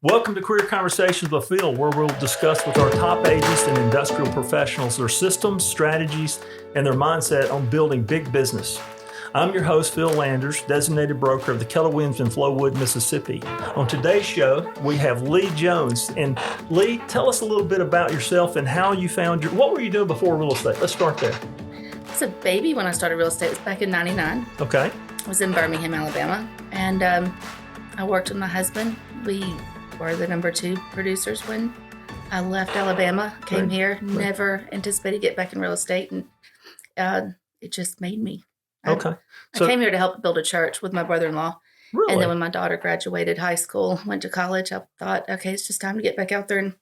Welcome to Career Conversations with Phil, where we'll discuss with our top agents and industrial professionals their systems, strategies, and their mindset on building big business. I'm your host, Phil Landers, designated broker of the Keller Williams in Flowood, Mississippi. On today's show, we have Leigh Jones. And Leigh, tell us a little bit about yourself and how you found what were you doing before real estate? Let's start there. I was a baby when I started real estate. It was back in 99. Okay. I was in Birmingham, Alabama. And I worked with my husband. We were the number 2 producers when I left Alabama, came here, never anticipated get back in real estate, and it just made me. Okay. I came here to help build a church with my brother-in-law. Really? And then when my daughter graduated high school, went to college, I thought, okay, it's just time to get back out there and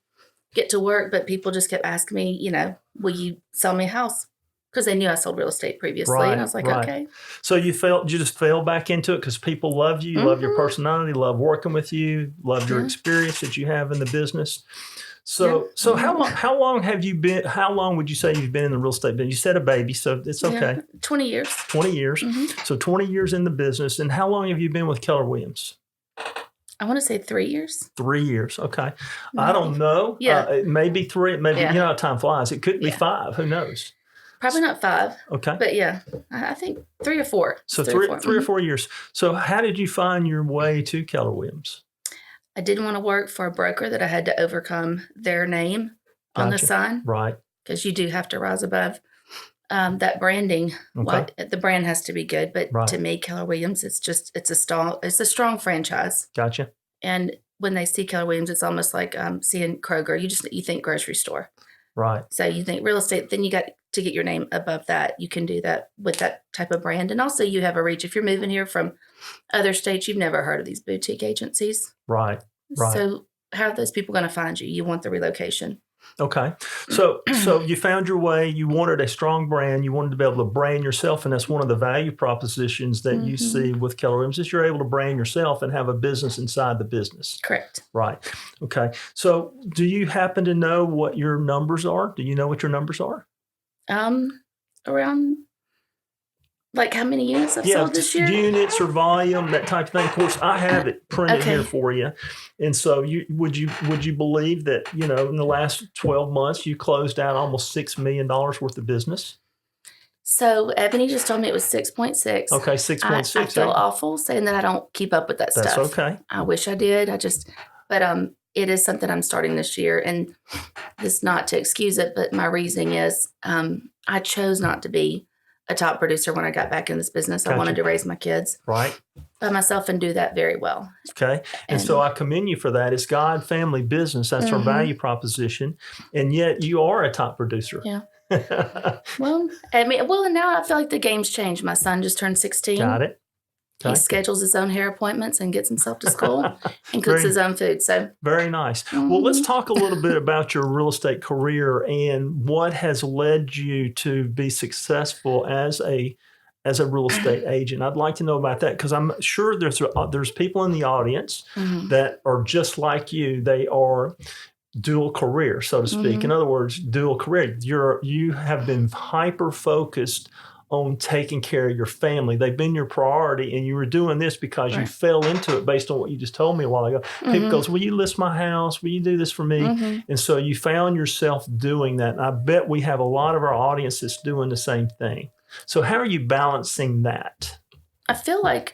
get to work. But people just kept asking me, will you sell me a house? Because they knew I sold real estate previously. Right, and I was like, right. okay. So you just fell back into it because people love you, love your personality, love working with you, love your experience that you have in the business. So how long have you been? How long would you say you've been in the real estate business? You said a baby, so it's okay. 20 years. 20 years. So 20 years in the business. And how long have you been with Keller Williams? I want to say 3 years. 3 years. Okay. I don't know. Yeah. Maybe 3. Maybe, you know how time flies. It could be 5. Who knows? Probably not 5. Okay. But yeah, I think 3 or 4. So three or 4 years. So how did you find your way to Keller Williams? I didn't want to work for a broker that I had to overcome their name on the sign. Right. Because you do have to rise above that branding. Okay. The brand has to be good. But to me, Keller Williams, it's a strong franchise. Gotcha. And when they see Keller Williams, it's almost like seeing Kroger. You think grocery store. Right. So you think real estate, then you got to get your name above that. You can do that with that type of brand. And also you have a reach. If you're moving here from other states, you've never heard of these boutique agencies. Right. So how are those people going to find you? You want the relocation. Okay. So you found your way. You wanted a strong brand. You wanted to be able to brand yourself. And that's one of the value propositions that you see with Keller Williams is you're able to brand yourself and have a business inside the business. Correct. Right. Okay. So do you happen to know what your numbers are? Do you know what your numbers are? Around like how many units I've sold this year? Units or volume, that type of thing. Of course, I have it printed here for you. And so would you believe that, in the last 12 months, you closed out almost $6 million worth of business? So Ebony just told me it was 6.6. Okay, 6.6. I feel awful saying that I don't keep up with that stuff. That's okay. I wish I did. But it is something I'm starting this year. And this not to excuse it, but my reasoning is I chose not to be a top producer when I got back in this business. Gotcha. I wanted to raise my kids by myself and do that very well. Okay. And so I commend you for that. It's God family business. That's our value proposition. And yet you are a top producer. Yeah. Well, and now I feel like the game's changed. My son just turned 16. Got it. Okay. He schedules his own hair appointments and gets himself to school and cooks his own food. So very nice. Well, let's talk a little bit about your real estate career and what has led you to be successful as a real estate agent. I'd like to know about that because I'm sure there's people in the audience that are just like you. They are dual career, so to speak. In other words, dual career. You have been hyper focused on taking care of your family. They've been your priority, and you were doing this because you fell into it based on what you just told me a while ago. People goes, will you list my house? Will you do this for me? And so you found yourself doing that. And I bet we have a lot of our audience that's doing the same thing. So how are you balancing that? I feel like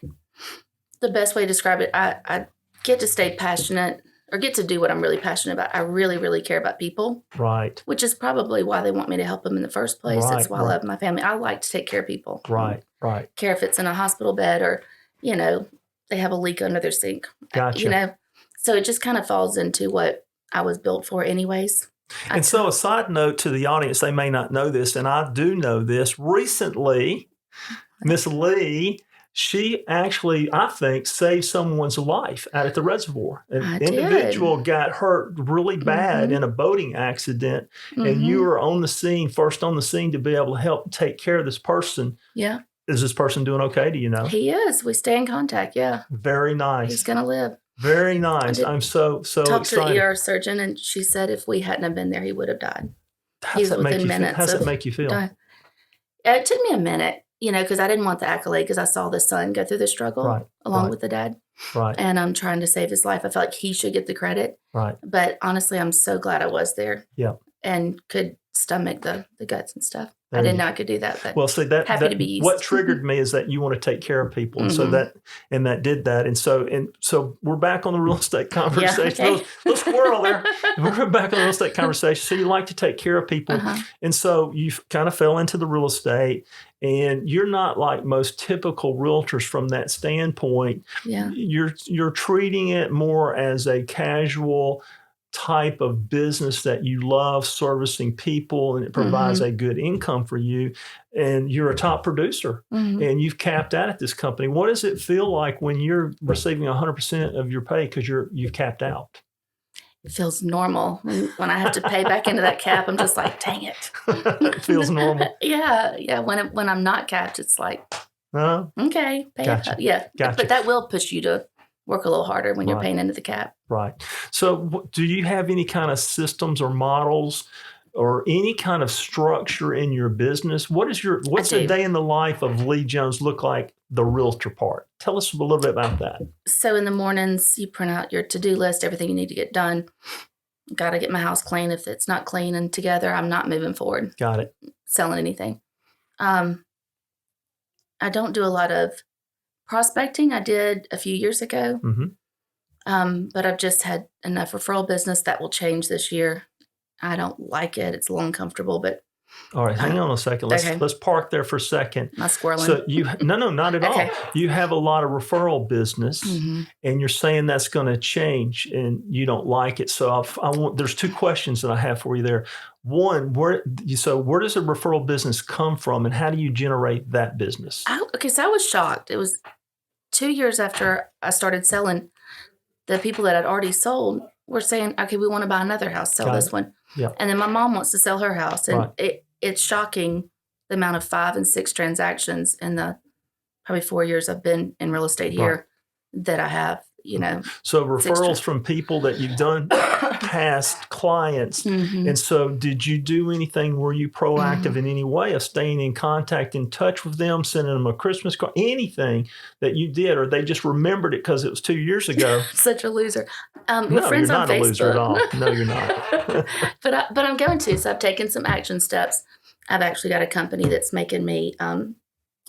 the best way to describe it, I get to stay passionate or get to do what I'm really passionate about. I really, really care about people. Right. Which is probably why they want me to help them in the first place. That's why I love my family. I like to take care of people. Right. Care if it's in a hospital bed or, they have a leak under their sink. Gotcha. So it just kind of falls into what I was built for anyways. And so a side note to the audience, they may not know this, and I do know this. Recently, Miss Leigh, she actually, I think, saved someone's life out at the reservoir. An individual got hurt really bad in a boating accident, and you were first on the scene to be able to help take care of this person. Yeah. Is this person doing okay? Do you know? He is. We stay in contact, yeah. Very nice. He's going to live. Very nice. I'm so excited. Talked to the ER surgeon, and she said if we hadn't have been there, he would have died. How does that make you feel? It took me a minute, because I didn't want the accolade because I saw the son go through the struggle along with the dad. Right. And I'm trying to save his life. I felt like he should get the credit. Right. But honestly, I'm so glad I was there. Yeah. And could stomach the guts and stuff. There I didn't you know I could do that, but Well, see happy to be used. what triggered me is that you want to take care of people, and so Mm-hmm. that did that, and so we're back on the real estate conversation. okay. Little squirrel there. We're back on the real estate conversation. So you like to take care of people, and so you kind of fell into the real estate, and you're not like most typical realtors from that standpoint. Yeah. You're treating it more as a casual type of business that you love, servicing people, and it provides a good income for you, and you're a top producer, and you've capped out at this company. What does it feel like when you're receiving 100% of your pay because you've capped out? It feels normal. When I have to pay back into that cap, I'm just like, dang it. It feels normal. Yeah. When I'm not capped, it's like, okay, pay Gotcha. it. Yeah. Gotcha. But that will push you to work a little harder when you're paying into the cap. Right. So do you have any kind of systems or models or any kind of structure in your business? What's a day in the life of Leigh Jones look like, the realtor part? Tell us a little bit about that. So in the mornings, you print out your to-do list, everything you need to get done. Got to get my house clean. If it's not clean and together, I'm not moving forward. Got it. Selling anything. I don't do a lot of prospecting. I did a few years ago, but I've just had enough referral business that will change this year. I don't like it. It's a little uncomfortable, but all right, hang on a second. Let's park there for a second. My squirreling. So no, not at all. You have a lot of referral business, and you're saying that's going to change, and you don't like it. So there's two questions that I have for you there. One, where does a referral business come from, and how do you generate that business? So I was shocked. It was 2 years after I started selling. The people that I'd already sold were saying, okay, we want to buy another house, sell this one. Yeah. And then my mom wants to sell her house. And it's shocking the amount of 5 and 6 transactions in the probably 4 years I've been in real estate here that I have, So referrals from people that you've done past clients. And so did you do anything? Were you proactive in any way of staying in contact, in touch with them, sending them a Christmas card, anything that you did, or they just remembered it because it was 2 years ago? Such a loser. No, we're friends you're on not Facebook. a loser at all. No, you're not. But I'm going to. So I've taken some action steps. I've actually got a company that's making me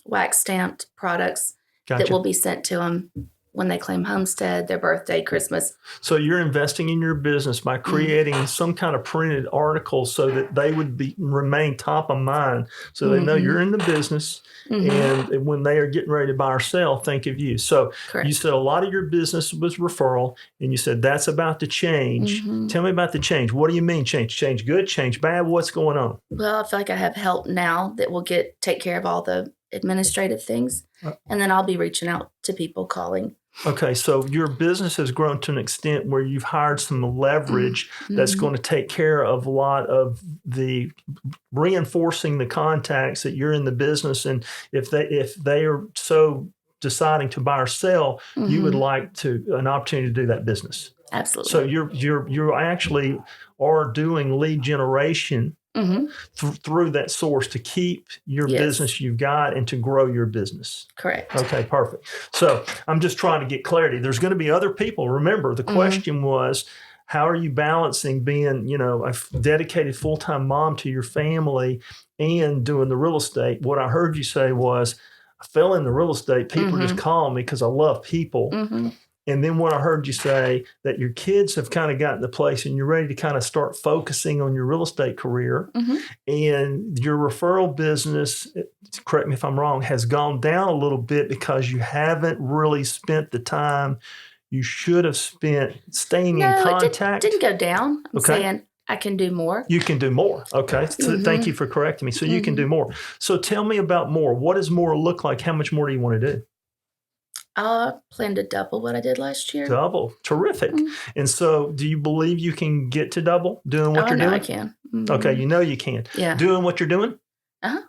wax stamped products that will be sent to them when they claim homestead, their birthday, Christmas. So you're investing in your business by creating some kind of printed article so that they would remain top of mind, so they know you're in the business, and when they are getting ready to buy or sell, think of you. So you said a lot of your business was referral, and you said that's about to change. Tell me about the change. What do you mean change? Change good, change bad? What's going on? Well, I feel like I have help now that will take care of all the administrative things, and then I'll be reaching out to people, calling. Okay, so your business has grown to an extent where you've hired some leverage that's going to take care of a lot of the reinforcing the contacts that you're in the business, and if they are so deciding to buy or sell, you would like an opportunity to do that business. Absolutely. So you actually are doing lead generation through that source to keep your business you've got and to grow your business. Correct. Okay, perfect. So I'm just trying to get clarity. There's going to be other people. Remember, the question was, how are you balancing being, a dedicated full-time mom to your family and doing the real estate? What I heard you say was, I fell in the real estate. People just call me because I love people. And then what I heard you say, that your kids have kind of gotten to the place and you're ready to kind of start focusing on your real estate career. And your referral business, correct me if I'm wrong, has gone down a little bit because you haven't really spent the time you should have spent staying in contact. It didn't go down. I'm saying I can do more. You can do more. Okay. So thank you for correcting me. So you can do more. So tell me about more. What does more look like? How much more do you want to do? I plan to double what I did last year. Double. Terrific. And so do you believe you can get to double doing what you're doing? I can. Okay. You can. Yeah. Doing what you're doing? Oh,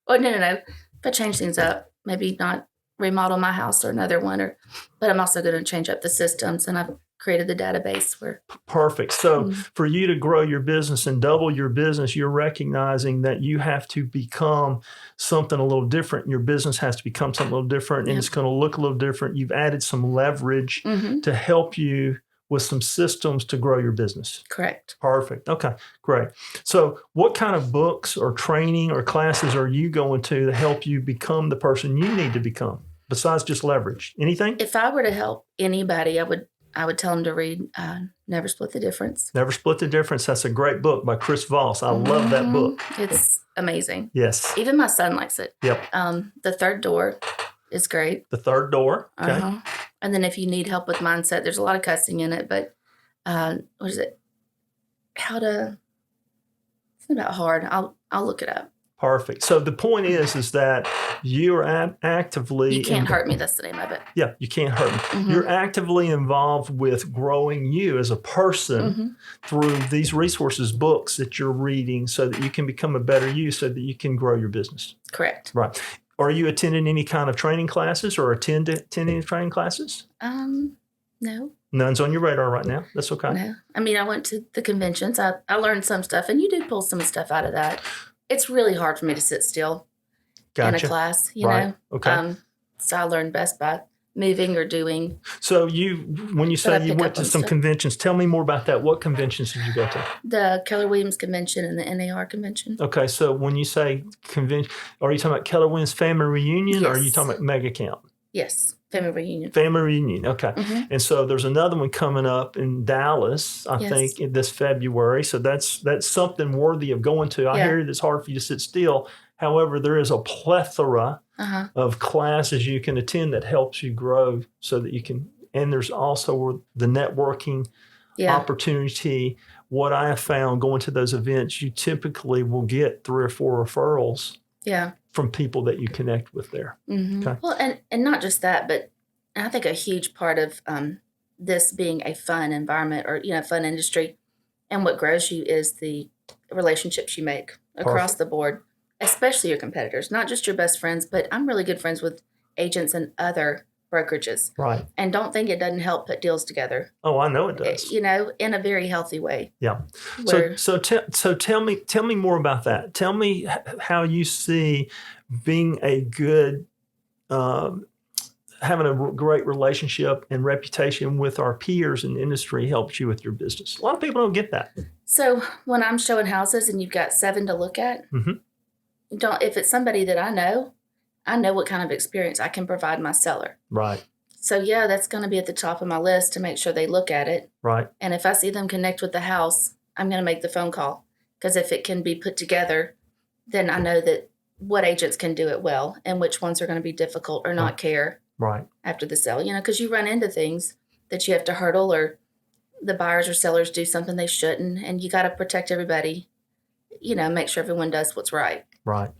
no. If I change things up, maybe not remodel my house or another one, but I'm also going to change up the systems, and I've created the database where. Perfect. So for you to grow your business and double your business, you're recognizing that you have to become something a little different. Your business has to become something a little different, and it's going to look a little different. You've added some leverage to help you with some systems to grow your business. Correct. Perfect. Okay, great. So what kind of books or training or classes are you going to help you become the person you need to become besides just leverage? Anything? If I were to help anybody, I would tell them to read Never Split the Difference. Never Split the Difference. That's a great book by Chris Voss. I love that book. It's amazing. Yes. Even my son likes it. Yep. The Third Door is great. The Third Door. Okay. And then if you need help with mindset, there's a lot of cussing in it, but what is it? It's about hard. I'll look it up. Perfect. So the point is that you are actively... You Can't Hurt Me, that's the name of it. Yeah, You Can't Hurt Me. You're actively involved with growing you as a person through these resources, books that you're reading so that you can become a better you so that you can grow your business. Correct. Right. Are you attending any kind of training classes or attending training classes? No. None's on your radar right now. That's okay. No. I mean, I went to the conventions. I learned some stuff, and you do pull some stuff out of that. It's really hard for me to sit still in a class, you know. Okay. So I learned best by moving or doing. So when you say you went to some conventions, tell me more about that. What conventions did you go to? The Keller Williams convention and the NAR convention. Okay, so when you say convention, are you talking about Keller Williams Family Reunion or are you talking about Mega Camp? Yes, Family Reunion. Family Reunion, okay. And so there's another one coming up in Dallas, I think, in this February. So that's something worthy of going to. I hear it's hard for you to sit still. However, there is a plethora of classes you can attend that helps you grow so that you can, and there's also the networking opportunity. What I have found going to those events, you typically will get 3 or 4 referrals from people that you connect with there. Okay. Well, and not just that, but I think a huge part of this being a fun environment or, fun industry and what grows you is the relationships you make across the board. Especially your competitors, not just your best friends, but I'm really good friends with agents and other brokerages. Right. And don't think it doesn't help put deals together. Oh, I know it does. In a very healthy way. Yeah. So tell me more about that. Tell me how you see being a good, having a great relationship and reputation with our peers in the industry helps you with your business. A lot of people don't get that. So when I'm showing houses and you've got 7 to look at, if it's somebody that I know what kind of experience I can provide my seller. Right. So that's going to be at the top of my list to make sure they look at it. Right. And if I see them connect with the house, I'm going to make the phone call because if it can be put together, then I know that what agents can do it well and which ones are going to be difficult or not care after the sale. Because you run into things that you have to hurdle or the buyers or sellers do something they shouldn't, and you got to protect everybody. Make sure everyone does what's right. Right.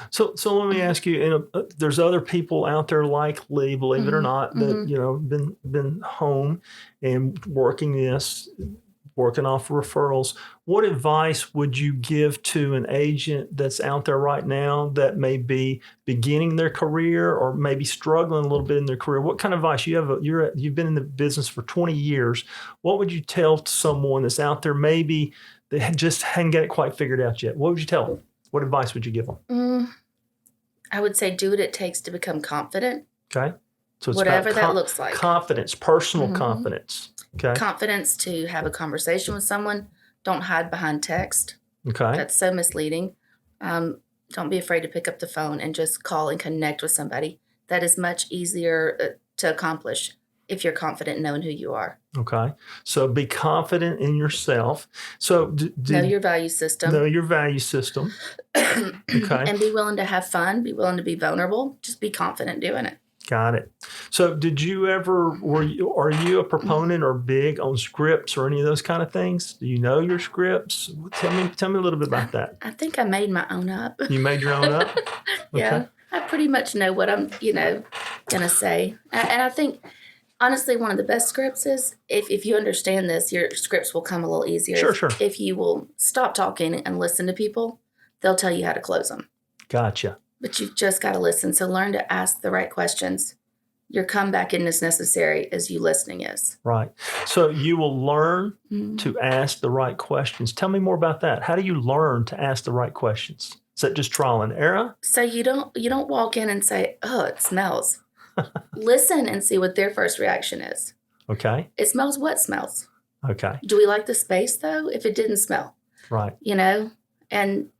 So let me ask you, there's other people out there like Leigh, believe it or not, that, been home and working off referrals. What advice would you give to an agent that's out there right now that may be beginning their career or maybe struggling a little bit in their career? What kind of advice you've been in the business for 20 years. What would you tell someone that's out there maybe they just hadn't got it quite figured out yet? What would you tell them? What advice would you give them? I would say do what it takes to become confident. Okay. So it's whatever that looks like. Confidence, personal confidence. Okay. Confidence to have a conversation with someone. Don't hide behind text. Okay. That's so misleading. Don't be afraid to pick up the phone and just call and connect with somebody. That is much easier to accomplish if you're confident in knowing who you are. Okay. So be confident in yourself. So know your value system. Know your value system. Okay. And be willing to have fun. Be willing to be vulnerable. Just be confident doing it. Got it. So did you ever, are you a proponent or big on scripts or any of those kind of things? Do you know your scripts? Tell me a little bit about that. I think I made my own up. You made your own up? Okay. Yeah. I pretty much know what I'm, going to say. And I think, honestly, one of the best scripts is if you understand this, your scripts will come a little easier. Sure. If you will stop talking and listen to people, they'll tell you how to close them. Gotcha. But you've just got to listen. So learn to ask the right questions your comeback in is necessary as you listening is. Right. So you will learn Mhm. to ask the right questions. Tell me more about that. How do you learn to ask the right questions? Is that just trial and error? So you don't walk in and say, "Oh, it smells." Listen and see what their first reaction is. Okay. It smells what smells? Okay. Do we like the space though? If it didn't smell, Right. and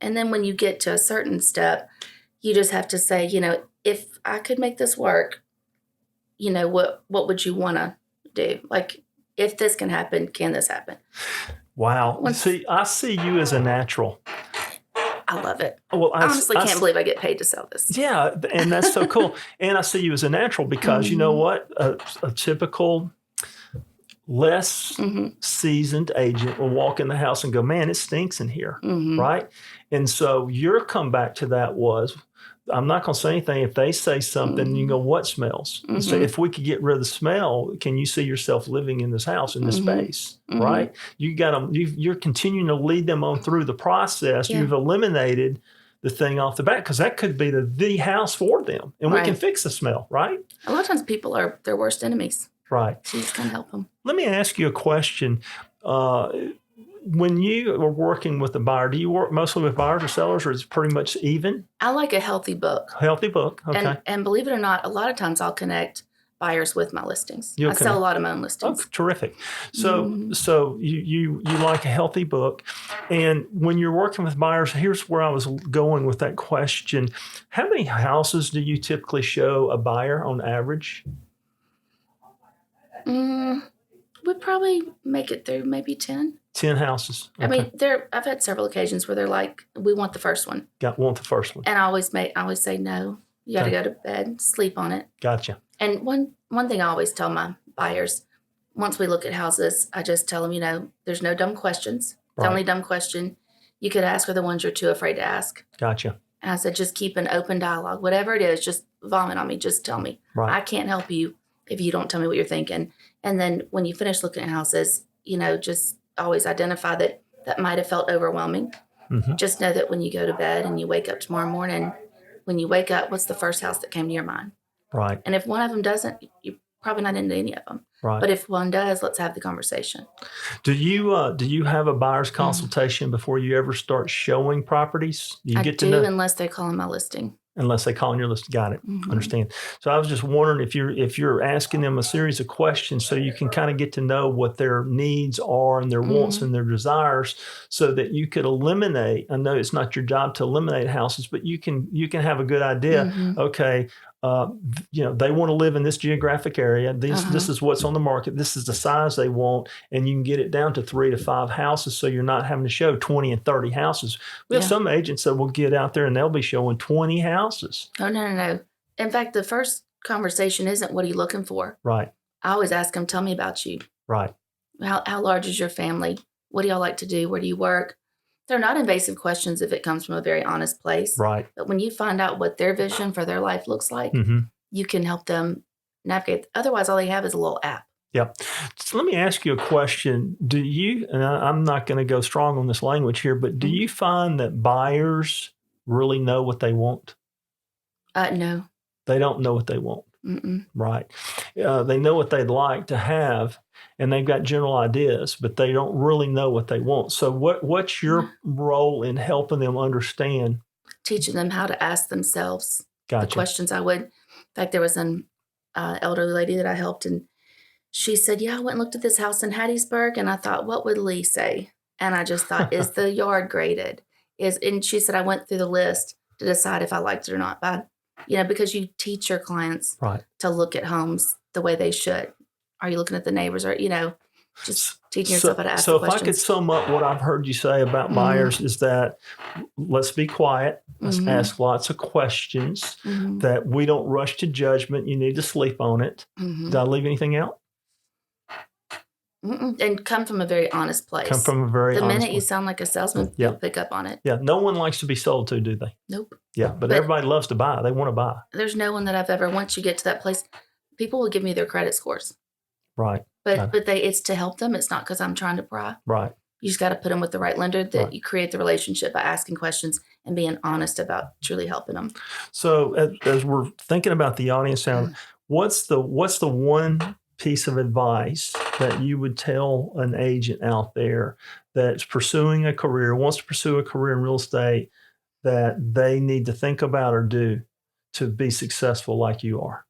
then when you get to a certain step, you just have to say, if I could make this work, what would you want to do? Like, if this can happen, can this happen? Wow. Once- See, I see you as a natural. I love it. Well, I honestly can't believe I get paid to sell this. Yeah, and that's so cool. And I see you as a natural because you know what? A typical less seasoned agent will walk in the house and go, man, it stinks in here, right? And so your comeback to that was, I'm not going to say anything. If they say something, you go, what smells? So if we could get rid of the smell, can you see yourself living in this house, in this space, right? You're continuing to lead them on through the process. Yeah. You've eliminated the thing off the bat because that could be the house for them, and we can fix the smell, right? A lot of times people are their worst enemies. Right. So you just kind of help them. Let me ask you a question. When you are working with a buyer, do you work mostly with buyers or sellers, or is it pretty much even? I like a healthy book. Healthy book. Okay. And believe it or not, a lot of times I'll connect buyers with my listings. You'll I sell a lot of my own listings. Oh, terrific. So you like a healthy book. And when you're working with buyers, here's where I was going with that question. How many houses do you typically show a buyer on average? We'd probably make it through maybe 10. 10 houses. Okay. I mean, I've had several occasions where they're like, "We want the first one," Want the first one. and I always say, "No, you got to go to bed, sleep on it." Gotcha. And one thing I always tell my buyers, once we look at houses, I just tell them, there's no dumb questions. The only dumb question you could ask are the ones you're too afraid to ask. Gotcha. And I said, just keep an open dialogue. Whatever it is, just vomit on me. Just tell me. Right. I can't help you if you don't tell me what you're thinking. And then when you finish looking at houses, just always identify that might have felt overwhelming. Just know that when you go to bed and you wake up tomorrow morning, when you wake up, what's the first house that came to your mind? Right. And if one of them doesn't, you're probably not into any of them. Right. But if one does, let's have the conversation. Do you have a buyer's consultation before you ever start showing properties? I do unless they call on my listing. Unless they call on your list. Got it. Understand. So I was just wondering if you're asking them a series of questions so you can kind of get to know what their needs are and their wants and their desires so that you could eliminate. I know it's not your job to eliminate houses, but you can have a good idea. Okay. They want to live in this geographic area. This is what's on the market. This is the size they want. And you can get it down to 3 to 5 houses. So you're not having to show 20 and 30 houses. We have some agents that will get out there and they'll be showing 20 houses. Oh, no. In fact, the first conversation isn't what are you looking for? Right. I always ask them, tell me about you. Right. How large is your family? What do y'all like to do? Where do you work? They're not invasive questions if it comes from a very honest place. Right. But when you find out what their vision for their life looks like, you can help them navigate. Otherwise, all they have is a little app. Yep. So let me ask you a question. Do you, and I'm not going to go strong on this language here, but do you find that buyers really know what they want? No. They don't know what they want. Right. They know what they'd like to have, and they've got general ideas, but they don't really know what they want. So what's your role in helping them understand? Teaching them how to ask themselves the questions I would. In fact, there was an elderly lady that I helped, and she said, I went and looked at this house in Hattiesburg, and I thought, what would Leigh say? And I just thought, is the yard graded? And she said, I went through the list to decide if I liked it or not. But because you teach your clients to look at homes the way they should. Are you looking at the neighbors or, just teaching yourself how to ask questions? So if I could sum up what I've heard you say about buyers is that let's be quiet. Let's ask lots of questions, that we don't rush to judgment. You need to sleep on it. Did I leave anything out? And come from a very honest place. Come from a very honest place. The minute you sound like a salesman, you'll pick up on it. Yeah. No one likes to be sold to, do they? Nope. Yeah. But everybody loves to buy. They want to buy. There's no one that I've ever, once you get to that place, people will give me their credit scores. Right. But it's to help them. It's not because I'm trying to pry. Right. You just got to put them with the right lender that you create the relationship by asking questions and being honest about truly helping them. So as we're thinking about the audience sound, what's the one piece of advice that you would tell an agent out there that's pursuing a career, wants to pursue a career in real estate, that they need to think about or do to be successful like you are?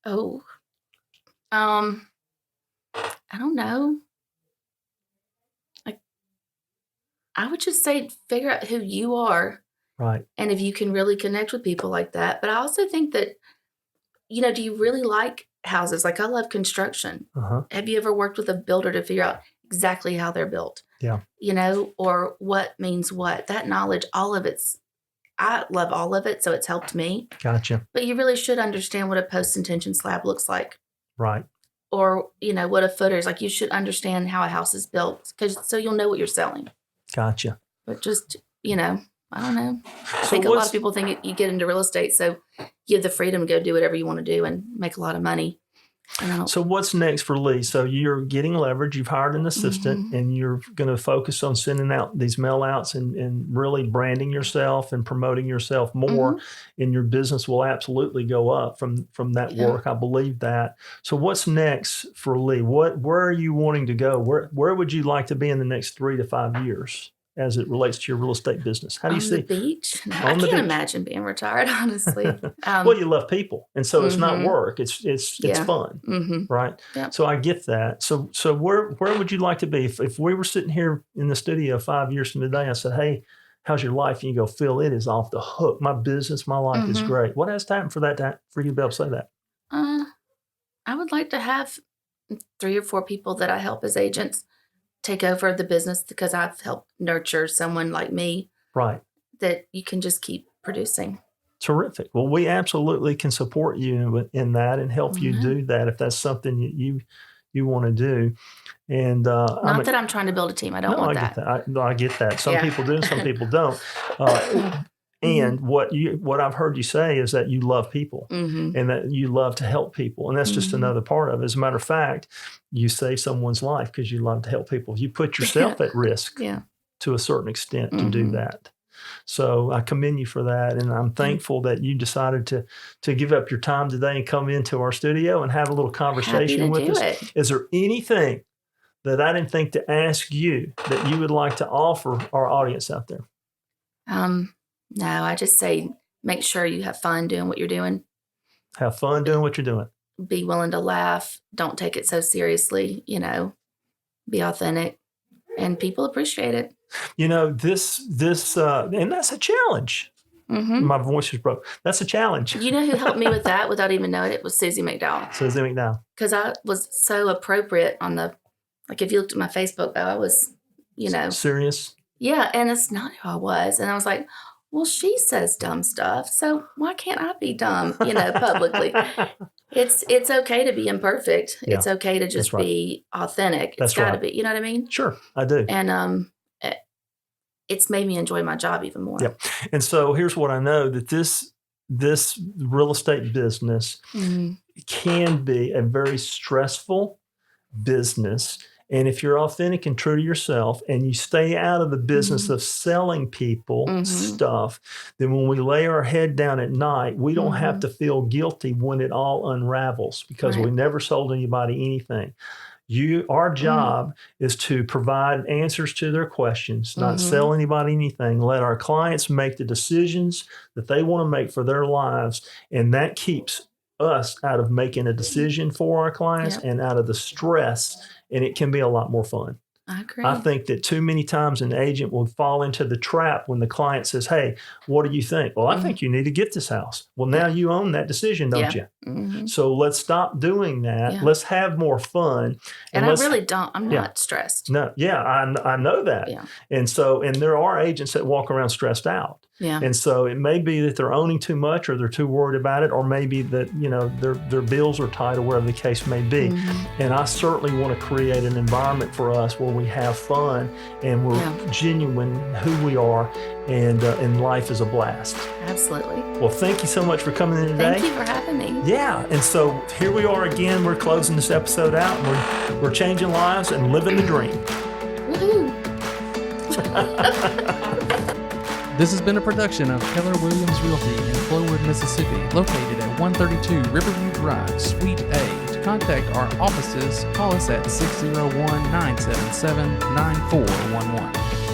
Oh, I don't know. Like, I would just say figure out who you are Right. and if you can really connect with people like that. But I also think that, do you really like houses? Like, I love construction. Uh-huh. Have you ever worked with a builder to figure out exactly how they're built? Yeah. Or what means what? That knowledge, I love all of it, so it's helped me. Gotcha. But you really should understand what a post-intention slab looks like. Right. Or, what a footer is. Like, you should understand how a house is built so you'll know what you're selling. Gotcha. But just, I don't know. I So think a lot of people think you get into real estate, so you have the freedom to go do whatever you want to do and make a lot of money. So what's next for Leigh? So you're getting leverage. You've hired an assistant, and you're going to focus on sending out these mail outs and really branding yourself and promoting yourself more. And your business will absolutely go up from that work. I believe that. So what's next for Leigh? Where are you wanting to go? Where would you like to be in the next 3 to 5 years as it relates to your real estate business? How do you see? On the beach? No, I can't imagine being retired, honestly. Well, you love people, and so it's not work. It's fun, right? Yep. So I get that. So where would you like to be if we were sitting here in the studio 5 years from today? I said, "Hey, how's your life?" And you go, "Phil, it is off the hook. My business, my life is great." What has to happen for you to be able to say that? I would like to have 3 or 4 people that I help as agents take over the business because I've helped nurture someone like me. Right. That you can just keep producing. Terrific. Well, we absolutely can support you in that and help you do that if that's something you want to do. And not that I'm trying to build a team. I don't want that. I get that. Some people do, and some people don't. And what I've heard you say is that you love people and that you love to help people. And that's just another part of it. As a matter of fact, you save someone's life because you love to help people. You put yourself at risk to a certain extent to do that. So I commend you for that. And I'm thankful that you decided to give up your time today and come into our studio and have a little conversation with us. Is there anything that I didn't think to ask you that you would like to offer our audience out there? No, I just say make sure you have fun doing what you're doing. Have fun doing what you're doing. Be willing to laugh. Don't take it so seriously, be authentic, and people appreciate it. This and that's a challenge. My voice is broke. That's a challenge. You know who helped me with that without even knowing it was Susie McDowell. Susie McDowell. Because I was so appropriate if you looked at my Facebook, though, I was, Serious? Yeah, and it's not who I was. And I was like, well, she says dumb stuff, so why can't I be dumb, publicly? It's okay to be imperfect. Yeah, it's okay to just be authentic. It's got to be, you know what I mean? Sure, I do. And it's made me enjoy my job even more. Yep. And so here's what I know, that this real estate business can be a very stressful business. And if you're authentic and true to yourself and you stay out of the business of selling people stuff, then when we lay our head down at night, we don't have to feel guilty when it all unravels because we never sold anybody anything. Our job is to provide answers to their questions, not sell anybody anything. Let our clients make the decisions that they want to make for their lives, and that keeps us out of making a decision for our clients and out of the stress, and it can be a lot more fun. I agree. I think that too many times an agent will fall into the trap when the client says, "Hey, what do you think?" "Well, I think you need to get this house." "Well, now you own that decision, don't you?" So let's stop doing that. Yeah. Let's have more fun. And I really don't. I'm not stressed. No, I know that. Yeah. And there are agents that walk around stressed out. Yeah. And so it may be that they're owning too much, or they're too worried about it, or maybe that their bills are tight, or whatever the case may be. And I certainly want to create an environment for us where we have fun and we're genuine who we are, and life is a blast. Absolutely. Well, thank you so much for coming in today. Thank you for having me. Yeah. And so here we are again. We're closing this episode out. And we're changing lives and living the dream. Woohoo! This has been a production of Keller Williams Realty in Flowood, Mississippi, located at 132 Riverview Drive, Suite A. To contact our offices, call us at 601-977-9411.